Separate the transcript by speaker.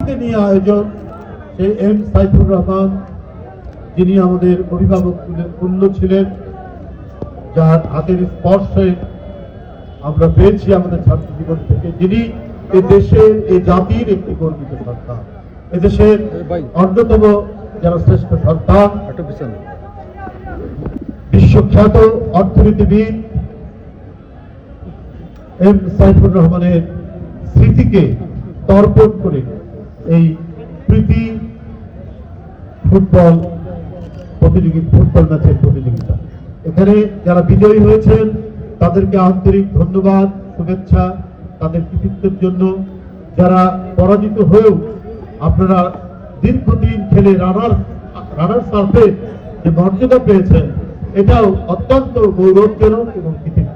Speaker 1: জাতিকে নিয়ে আয়োজন, সেই এম সাইফুর রহমান, যিনি আমাদের অভিভাবক তুল্য ছিলেন, যার হাতের স্পর্শে আমরা পেয়েছি আমাদের ছাত্র জীবন থেকে, যিনি এই দেশের, এই জাতির একটি গর্বিত সন্তান, এদেশের অন্যতম যারা শ্রেষ্ঠ সন্তান, বিশ্বখ্যাত অর্থনীতিবিদ এম সাইফুর রহমানের স্মৃতিকে তর্পণ করে এই প্রীতি ফুটবল ম্যাচের প্রতিযোগিতা, এখানে যারা বিজয়ী হয়েছেন তাদেরকে আন্তরিক ধন্যবাদ, শুভেচ্ছা তাদের কৃতিত্বের জন্য। যারা পরাজিত হয়েও আপনারা দীর্ঘদিন খেলে রানার্স আপে যে মর্যাদা পেয়েছেন, এটাও অত্যন্ত গৌরবজনক এবং কৃতিত্ব।